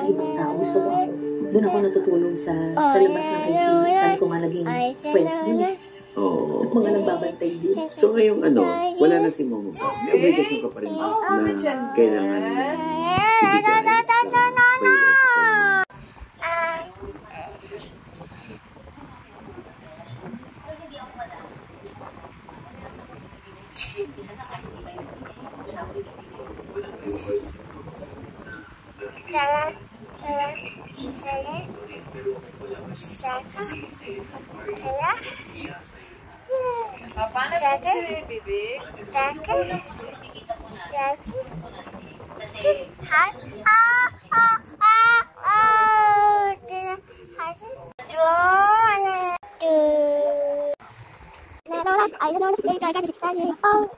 Ibang tao. Gusto ko doon ako natutulog sa labas ng IC. Dahil ko nga naging friends din eh. Oo. Mga nagbabantay din. So ngayong wala na si Momo. May obligasyon ka pa rin ba na kailangan ibigay? Paano po si Bibi? I don't know.